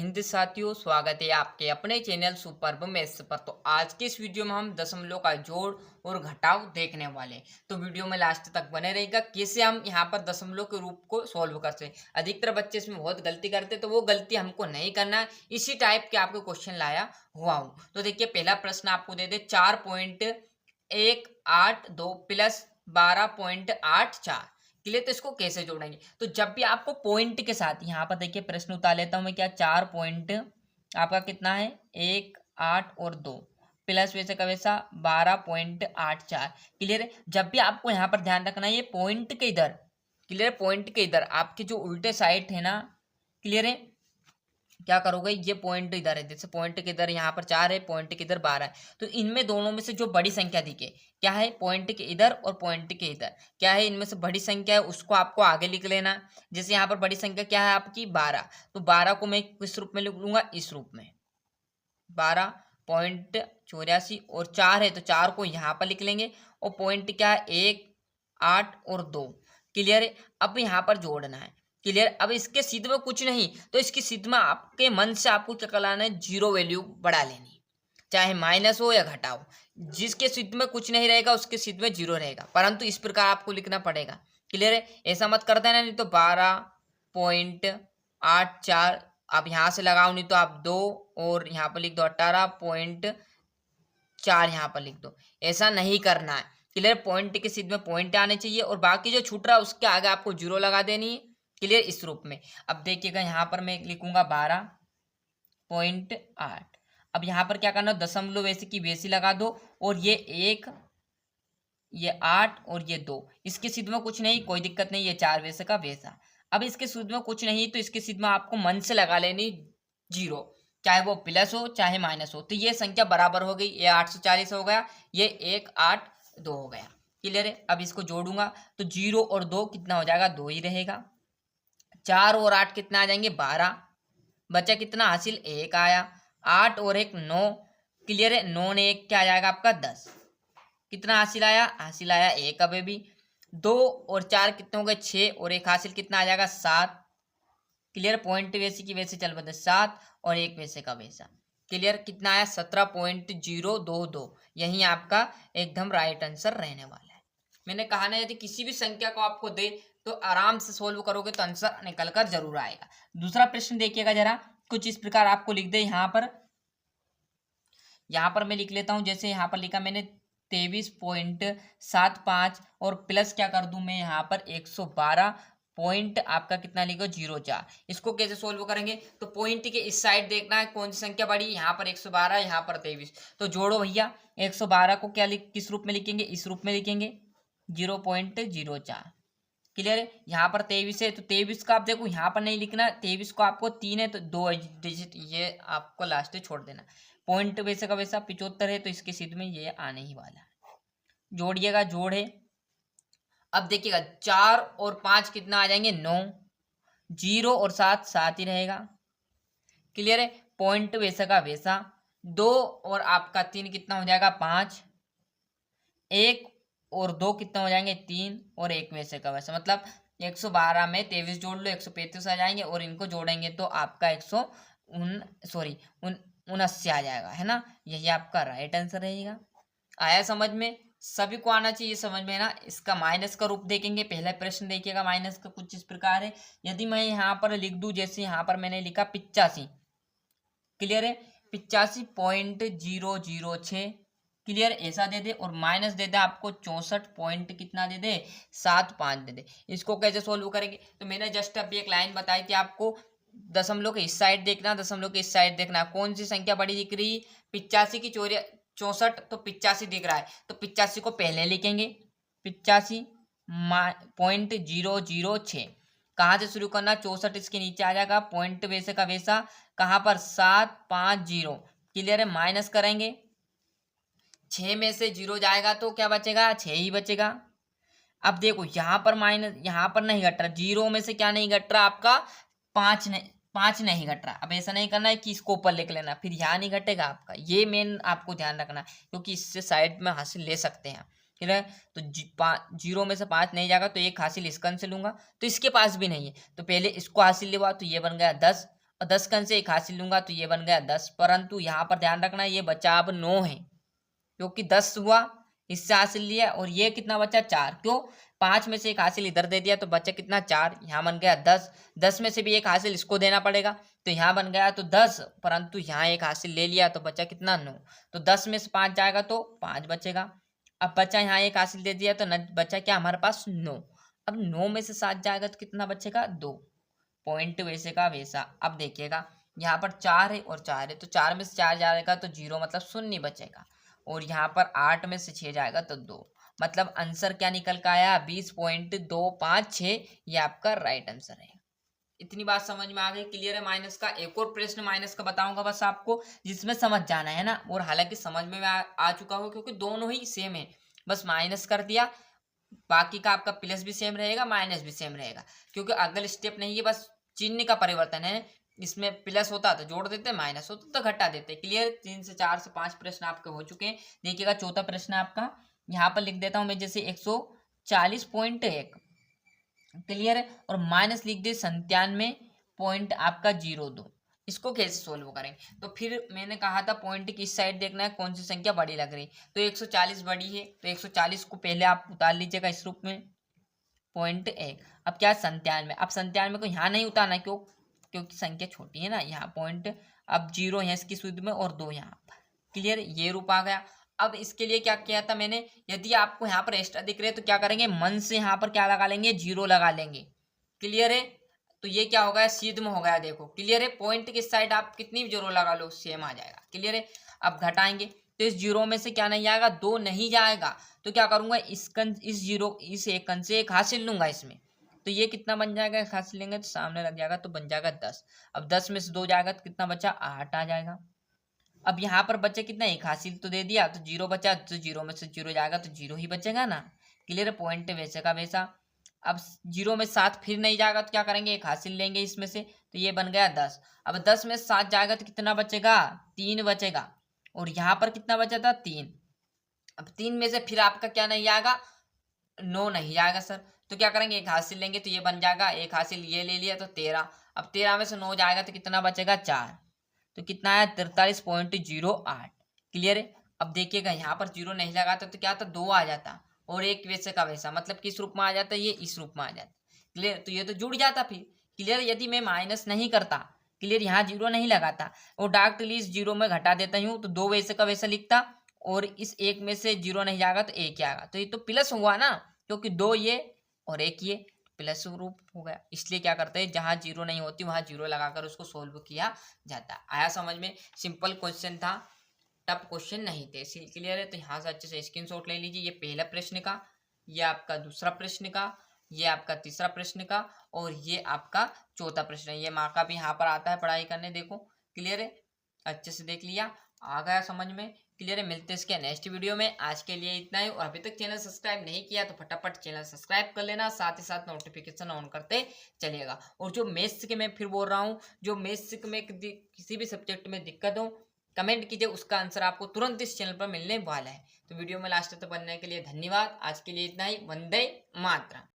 हिंद साथियों, स्वागत है आपके अपने चैनल सुपर्ब मैथ्स पर। तो आज के इस वीडियो में हम दशमलव का जोड़ और घटाव देखने वाले हैं। तो वीडियो में लास्ट तक बने रहेगा कैसे हम यहाँ पर दशमलव के रूप को सॉल्व करते हैं। अधिकतर बच्चे इसमें बहुत गलती करते हैं, तो वो गलती हमको नहीं करना है। इसी टाइप के आपको क्वेश्चन लाया हुआ हूँ। तो देखिए, पहला प्रश्न आपको दे दे 4.182 प्लस 12.84 क्लियर। तो इसको कैसे जोड़ेंगे? तो जब भी आपको पॉइंट के साथ यहाँ पर देखिए प्रश्न उतार लेता हूं मैं, क्या 4 पॉइंट आपका कितना है 1 8 और 2 प्लस वैसे का वैसा 12.84 क्लियर है। जब भी आपको यहाँ पर ध्यान रखना है ये पॉइंट के इधर, क्लियर, पॉइंट के इधर आपके जो उल्टे साइड है ना, क्लियर है, क्या करोगे, ये पॉइंट इधर है, जैसे पॉइंट के इधर यहाँ पर 4 है, पॉइंट के इधर 12 है, तो इनमें दोनों में से जो बड़ी संख्या दिखे, क्या है, पॉइंट के इधर और पॉइंट के इधर क्या है, इनमें से बड़ी संख्या है उसको आपको आगे लिख लेना। जैसे यहाँ पर बड़ी संख्या क्या है आपकी 12, तो 12 को मैं किस रूप में लिख लूंगा, इस रूप में 12.84 और 4 है तो 4 को यहाँ पर लिख लेंगे और पॉइंट क्या है 1 8 और 2 क्लियर है। अब यहाँ पर जोड़ना है, क्लियर। अब इसके सिद्ध में कुछ नहीं, तो इसकी सिद्ध में आपके मन से आपको क्या कराना है, जीरो वैल्यू बढ़ा लेनी, चाहे माइनस हो या घटा हो। जिसके सिद्ध में कुछ नहीं रहेगा उसके सिद्ध में जीरो रहेगा, परंतु इस प्रकार आपको लिखना पड़ेगा, क्लियर है। ऐसा मत कर देना, नहीं तो 12.84 आप यहाँ से लगाओ, नहीं तो आप 2 और यहाँ पर लिख दो 18.4 यहाँ पर लिख दो। ऐसा नहीं करना है, क्लियर। पॉइंट के सिद्ध में पॉइंट आने चाहिए और बाकी जो छूट रहा है उसके आगे आपको जीरो लगा देनी है, क्लियर, इस रूप में। अब देखिएगा यहाँ पर मैं लिखूंगा 12.8। अब यहाँ पर क्या करना, दशमलव वैसे की वैसी लगा दो और ये 1 ये 8 और ये 2, इसके सिद्ध में कुछ नहीं, कोई दिक्कत नहीं, ये 4 वैसे का वैसा। अब इसके सिद्ध में कुछ नहीं तो इसके सिद्ध में आपको मन से लगा लेनी जीरो, चाहे वो प्लस हो चाहे माइनस हो। तो ये संख्या बराबर हो गई, ये 840 हो गया, ये 182 हो गया, क्लियर है। अब इसको जोड़ूंगा तो 0 और 2 कितना हो जाएगा, 2 ही रहेगा। 4 और 8 कितना आ जाएंगे, 12, बचा कितना हासिल, 1 आया। 8 और 1 9, क्लियर है। 9 ने 1 क्या आ जाएगा आपका 10, कितना हासिल आया, हासिल आया 1। अबे भी 2 और 4 कितने हो गए, 6 और 1 हासिल कितना आ जाएगा 7, क्लियर। पॉइंट वैसे की वैसे चल बदे 7 और 1 वैसे का वैसा, क्लियर। कितना आया 17.022, यही आपका एकदम राइट आंसर रहने वाला है। मैंने कहा ना, यदि किसी भी संख्या को आपको दे तो आराम से सोल्व करोगे तो आंसर निकल कर जरूर आएगा। दूसरा प्रश्न देखिएगा जरा, कुछ इस प्रकार आपको लिख दे। यहाँ पर मैं लिख लेता हूँ, जैसे यहाँ पर लिखा मैंने 23.75 और प्लस क्या कर दूं मैं यहाँ पर 112 पॉइंट आपका कितना लिखो 04। इसको कैसे सोल्व करेंगे, तो पॉइंट के इस साइड देखना है कौन सी संख्या बड़ी, यहाँ पर 112, यहाँ पर 23, तो जोड़ो भैया। 112 को क्या किस रूप में लिखेंगे, इस रूप में लिखेंगे 0.04, क्लियर है। यहाँ पर 23 है तो 23 का आप देखो यहाँ पर नहीं लिखना, 23 को आपको 3 है तो 2 डिजिट ये आपको लास्ट में छोड़ देना। पॉइंट वैसे का वैसा 75 है तो इसके सिद्ध में ये आने ही वाला है, जोड़िएगा, जोड़ है। अब देखिएगा 4 और 5 कितना आ जाएंगे 9, 0 और 7 7 ही रहेगा, क्लियर है। पॉइंट वैसा का वैसा 2 और आपका 3 कितना हो जाएगा 5, 1 और 2 कितना हो जाएंगे 3 और 1 वैसे का वैसा, मतलब 112 में 23 जोड़ लो 135 आ जाएंगे और इनको जोड़ेंगे तो आपका 179 आ जाएगा, है ना। यही आपका राइट आंसर रहेगा। आया समझ में, सभी को आना चाहिए समझ में ना। इसका माइनस का रूप देखेंगे, पहला प्रश्न देखिएगा माइनस का कुछ इस प्रकार है। यदि मैं यहाँ पर लिख दूं, जैसे यहाँ पर मैंने लिखा 85, क्लियर है, 85.006, क्लियर, ऐसा दे दे और माइनस दे दे आपको 64 पॉइंट कितना दे दे 75 दे दे। इसको कैसे सोल्व करेंगे, तो मैंने जस्ट अभी एक लाइन बताई थी आपको, दशमलव के इस साइड देखना, दशमलव के इस साइड देखना, कौन सी संख्या बड़ी दिख रही, 85 की 64, तो 85 दिख रहा है तो 85 को पहले लिखेंगे, 85.006, कहाँ से शुरू करना, 64 इसके नीचे आ जाएगा, पॉइंट वैसे का वैसा, कहाँ पर 750, क्लियर है। माइनस करेंगे, 6 में से 0 जाएगा तो क्या बचेगा, 6 ही बचेगा। अब देखो यहाँ पर माइनस, यहाँ पर नहीं घट रहा, 0 में से क्या नहीं घट रहा आपका 5 नहीं घट रहा। अब ऐसा नहीं करना है कि इसको ऊपर लिख लेना फिर यहाँ नहीं घटेगा आपका, ये मेन आपको ध्यान रखना है, क्योंकि इससे साइड में हासिल ले सकते हैं, ठीक है। तो 0 में से 5 नहीं जाएगा तो एक हासिल इसकन से लूंगा, तो इसके पास भी नहीं है तो पहले इसको हासिल लेवा, तो ये बन गया 10 और 10 का अंश 1 हासिल लूंगा तो ये बन गया 10, परंतु यहाँ पर ध्यान रखना ये बचा अब 9 है, क्योंकि 10 हुआ इससे हासिल लिया और ये कितना बचा 4, क्यों 5 में से 1 हासिल इधर दे दिया तो बचा कितना 4, यहाँ बन गया 10, 10 में से भी 1 हासिल इसको देना पड़ेगा तो यहाँ बन गया तो 10, परंतु यहाँ 1 हासिल ले लिया तो बचा कितना 9, तो 10 में से 5 जाएगा तो 5 बचेगा। अब बचा यहाँ 1 हासिल दे दिया तो न बचा क्या हमारे पास 9, अब 9 में से 7 जाएगा तो कितना बचेगा 2, पॉइंट वैसे का वैसा। अब देखिएगा यहाँ पर 4 है और 4 है तो 4 में से 4 जाएगा तो 0 मतलब शून्य बचेगा, और यहाँ पर 8 में से 6 जाएगा तो 2, मतलब आंसर क्या निकल का आया 20.256, ये आपका राइट आंसर है। इतनी बात समझ में आ गई, क्लियर है। माइनस का एक और प्रश्न माइनस का बताऊंगा बस आपको, जिसमें समझ जाना है ना, और हालांकि समझ में आ चुका हो क्योंकि दोनों ही सेम है, बस माइनस कर दिया, बाकी का आपका प्लस भी सेम रहेगा माइनस भी सेम रहेगा, क्योंकि अगला स्टेप नहीं है, बस चिन्ह का परिवर्तन है। इसमें प्लस होता तो जोड़ देते, माइनस होता तो घटा देते। क्लियर, 3 से 4 से 5 प्रश्न आपके हो चुके हैं। देखिएगा चौथा प्रश्न आपका यहाँ पर लिख देता हूं मैं, जैसे 140.1, क्लियर है, और माइनस लिख दे 97 आपका 02, इसको कैसे सोल्व करेंगे। तो फिर मैंने कहा था पॉइंट की इस साइड देखना है कौन सी संख्या बड़ी लग रही, तो 140 बड़ी है तो 140 को पहले आप उतार लीजिएगा इस रूप में 0.1। अब क्या 97, अब 97 को यहाँ नहीं उतारना, क्योंकि संख्या छोटी है ना, यहाँ पॉइंट, अब 0 है इसकी सूद में और 2 यहाँ। क्लियर, ये रूप आ गया। अब इसके लिए क्या किया था मैंने, यदि आपको यहाँ पर एक्स्ट्रा दिख रहे हैं तो क्या करेंगे, मन से यहाँ पर क्या लगा लेंगे, 0 लगा लेंगे। क्लियर है, तो ये क्या हो गया सीध में हो गया, देखो क्लियर है। पॉइंट की साइड आप कितनी भी 0 लगा लो सेम आ जाएगा। क्लियर है, अब घटाएंगे तो इस 0 में से क्या नहीं आएगा, 2 नहीं जाएगा, तो क्या करूंगा इस 0 इस 1 से 1 हासिल लूंगा इसमें, तो ये कितना बन जाएगा, 1 हासिल लेंगे तो सामने लग जाएगा तो बन जाएगा 10। अब 10 में से 2 जाएगा तो कितना बचा 8 आ जाएगा। अब यहाँ पर बचे कितना, 1 हासिल तो दे दिया तो 0 बचा, तो 0 में से 0 जाएगा तो 0 ही बचेगा ना। क्लियर, पॉइंट वैसे का वैसा। अब 0 में 7 फिर नहीं जाएगा तो क्या करेंगे, 1 हासिल लेंगे इसमें से, तो ये बन गया 10। अब 10 में 7 जाएगा तो कितना बचेगा, 3 बचेगा, और यहाँ पर कितना बचा था 3। अब 3 में से फिर आपका क्या नहीं आएगा, 9 नहीं आएगा सर, तो क्या करेंगे 1 हासिल लेंगे तो ये बन जाएगा, 1 हासिल ये ले लिया तो 13। अब 13 में से 9 जाएगा तो कितना बचेगा 4, तो कितना आया 43.08। क्लियर है, अब देखिएगा यहाँ पर 0 नहीं लगाता तो क्या था 2 आ जाता, और एक वैसे का वैसा, मतलब किस रूप में आ जाता, ये इस रूप में आ जाता। क्लियर, तो ये तो जुड़ जाता फिर। क्लियर, यदि मैं माइनस नहीं करता, क्लियर यहाँ 0 नहीं लगाता और डायरेक्टली इस 0 में घटा देता हूँ तो 2 वैसे का वैसा लिखता, और इस 1 में से 0 नहीं जाएगा तो 1 आएगा, तो ये तो प्लस हुआ ना, क्योंकि 2 ये और 1 ये प्लस रूप हो गया। इसलिए क्या करते हैं, जहां 0 नहीं होती वहां 0 लगाकर उसको सोल्व किया जाता है। आया समझ में, सिंपल क्वेश्चन था, टफ क्वेश्चन नहीं थे। क्लियर है, तो यहाँ से अच्छे से स्क्रीनशॉट ले लीजिए। ये पहला प्रश्न का, ये आपका दूसरा प्रश्न का, ये आपका तीसरा प्रश्न का, और ये आपका चौथा प्रश्न। ये माँ का भी यहाँ पर आता है पढ़ाई करने, देखो क्लियर है, अच्छे से देख लिया, आ गया समझ में। क्लियर है, मिलते हैं इसके नेक्स्ट वीडियो में। आज के लिए इतना ही, और अभी तक चैनल सब्सक्राइब नहीं किया तो फटाफट चैनल सब्सक्राइब कर लेना, साथ ही साथ नोटिफिकेशन ऑन करते चलिएगा। और जो मैथ्स के, मैं फिर बोल रहा हूँ, जो मैथ्स में किसी भी सब्जेक्ट में दिक्कत हो कमेंट कीजिए, उसका आंसर आपको तुरंत इस चैनल पर मिलने वाला है। तो वीडियो में लास्ट तक बनने के लिए धन्यवाद। आज के लिए इतना ही, वंदे मातरम।